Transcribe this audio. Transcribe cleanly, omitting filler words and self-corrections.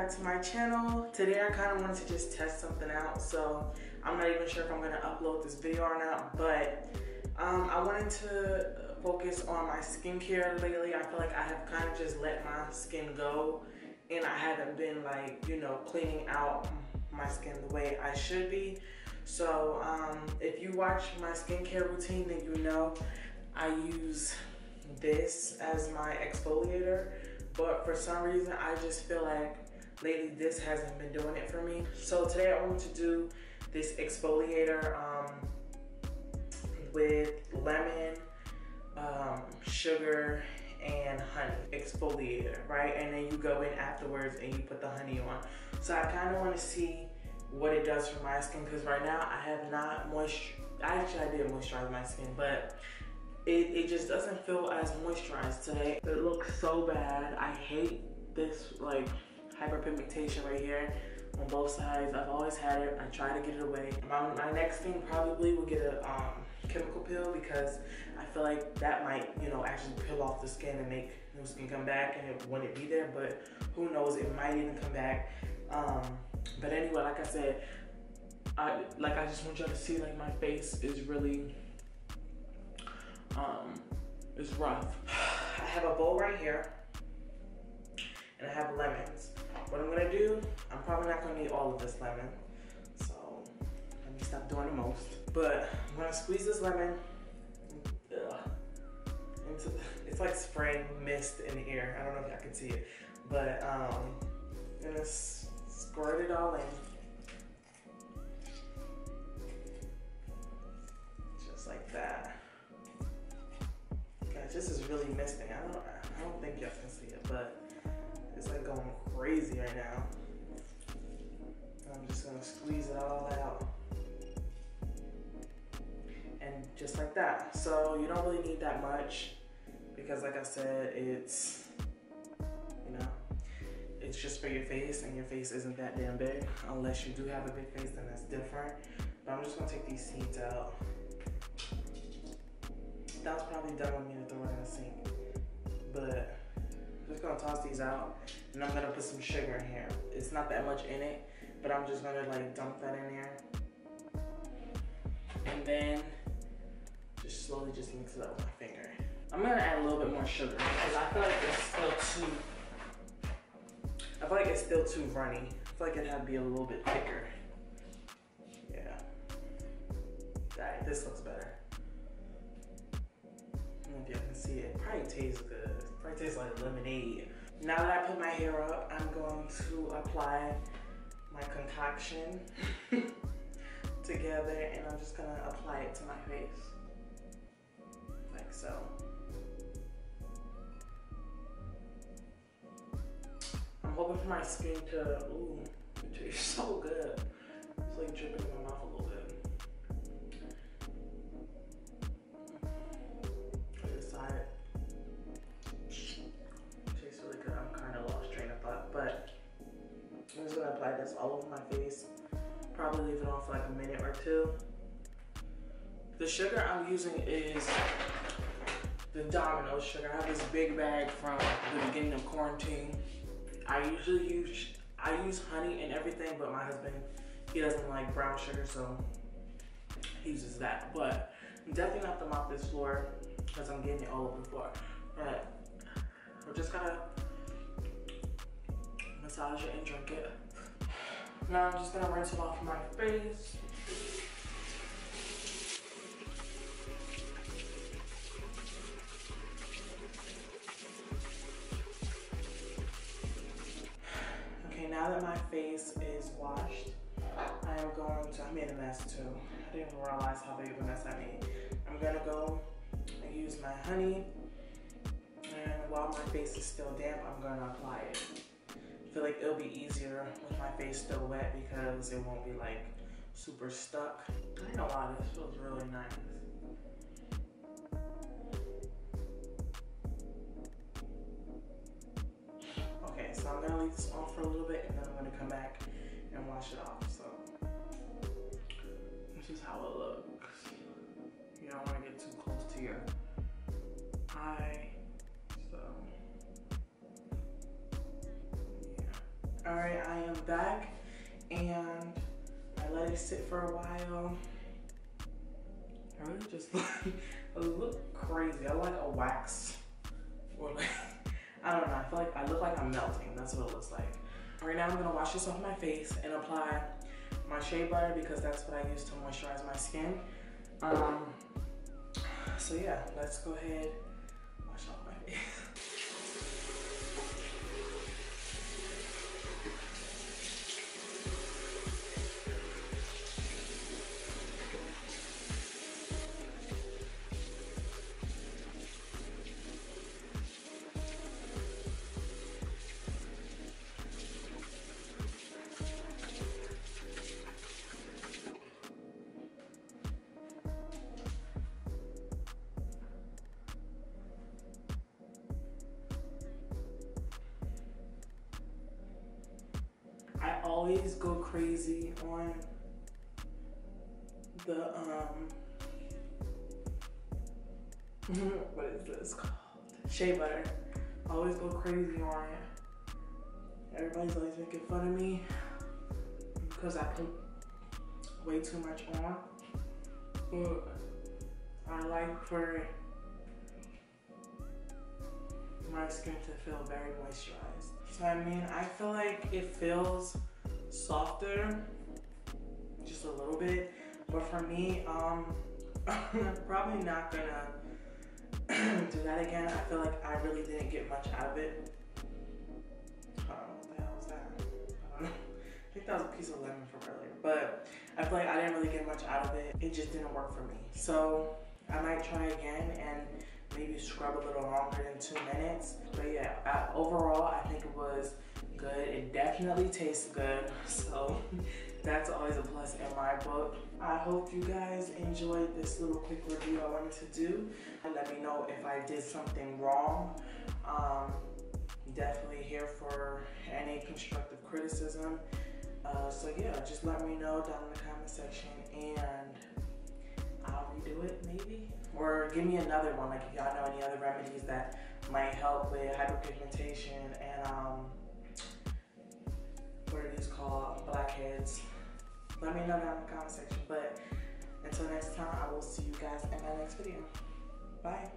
back to my channel. Today I kind of wanted to just test something out, so I'm not even sure if I'm gonna upload this video or not, but I wanted to focus on my skincare lately. I feel like I have kind of just let my skin go, and I haven't been like, you know, cleaning out my skin the way I should be. So if you watch my skincare routine, then you know I use this as my exfoliator, but for some reason I just feel like lately this hasn't been doing it for me. So today I want to do this exfoliator with lemon, sugar, and honey exfoliator, right? And then you go in afterwards and you put the honey on. So I kind of want to see what it does for my skin, because right now I have not actually I did moisturize my skin, but it just doesn't feel as moisturized today. It looks so bad. I hate this like hyperpigmentation right here on both sides. I've always had it. I try to get it away. My next thing probably will get a chemical peel, because I feel like that might, you know, actually peel off the skin and make new skin come back, and it wouldn't be there, but who knows, it might even come back. But anyway, like I said, I just want y'all to see like my face is really it's rough. I have a bowl right here and I have lemons. What I'm gonna do, I'm probably not gonna need all of this lemon, so let me stop doing the most. But I'm gonna squeeze this lemon into it's like spraying mist in the air. I don't know if y'all can see it, but I'm gonna squirt it all in. Just like that. Guys, this is really misting. I don't think y'all can see it, but it's like going crazy right now. I'm just gonna squeeze it all out. And just like that. So you don't really need that much, because like I said, it's, you know, it's just for your face, and your face isn't that damn big. Unless you do have a big face, then that's different. But I'm just gonna take these seeds out. That was probably dumb of me to throw it in the sink. But I'm just gonna toss these out, and I'm gonna put some sugar in here. It's not that much in it, but I'm just gonna like dump that in there. And then just slowly just mix it up with my finger. I'm gonna add a little bit more sugar, because I feel like it's still too runny. I feel like it had to be a little bit thicker. Yeah. Alright, this looks better. I don't know if y'all can see it. It probably tastes good. It probably tastes like lemonade. Now that I put my hair up, I'm going to apply my concoction together, and I'm just gonna apply it to my face. Like so. I'm hoping for my skin to, ooh, it tastes so good. It's like dripping in my mouth a little bit. Side. Tastes really good. I'm kind of lost train of thought, but I'm just gonna apply this all over my face. Probably leave it on for like a minute or two. The sugar I'm using is the Domino's sugar. I have this big bag from the beginning of quarantine. I use honey and everything, but my husband, he doesn't like brown sugar, so he uses that. But I'm definitely not gonna mop this floor, because I'm getting it all over the floor. But we're just gonna massage it and drink it. Now I'm just gonna rinse it off my face. Okay, now that my face is washed, I am going to, I made a mess too. I didn't even realize how big of a mess I made. I'm gonna go and use my honey, and while my face is still damp, I'm gonna apply it. I feel like it'll be easier with my face still wet, because it won't be like super stuck. I ain't gonna lie, this feels really nice. Okay, so I'm gonna leave this on for a little bit, and then I'm gonna come back and wash it off. So this is how it looks. You don't want to get too close to your eye. So yeah. Alright, I am back and I let it sit for a while. I really just look crazy. I look like a wax, or like, I don't know, I feel like I look like I'm melting. That's what it looks like. Right now I'm gonna wash this off my face and apply my shea butter because that's what I use to moisturize my skin. So yeah, let's go ahead, wash off my face. I always go crazy on the what is this called? Shea butter. I always go crazy on it. Everybody's always making fun of me because I put way too much on. But I like for my skin to feel very moisturized. So I mean, I feel like it feels softer, just a little bit. But for me, I'm probably not gonna do that again. I feel like I really didn't get much out of it. What the hell was that? I don't know. I think that was a piece of lemon from earlier. But I feel like I didn't really get much out of it. It just didn't work for me. So I might try again and maybe scrub a little longer than 2 minutes. But yeah, overall, I think it was good. It definitely tastes good. So that's always a plus in my book. I hope you guys enjoyed this little quick review I wanted to do. Let me know if I did something wrong. Definitely here for any constructive criticism. So yeah, just let me know down in the comment section and I'll redo it maybe. Or give me another one, like if y'all know any other remedies that might help with hyperpigmentation and what are these called? Blackheads. Let me know down in the comment section. But until next time, I will see you guys in my next video. Bye.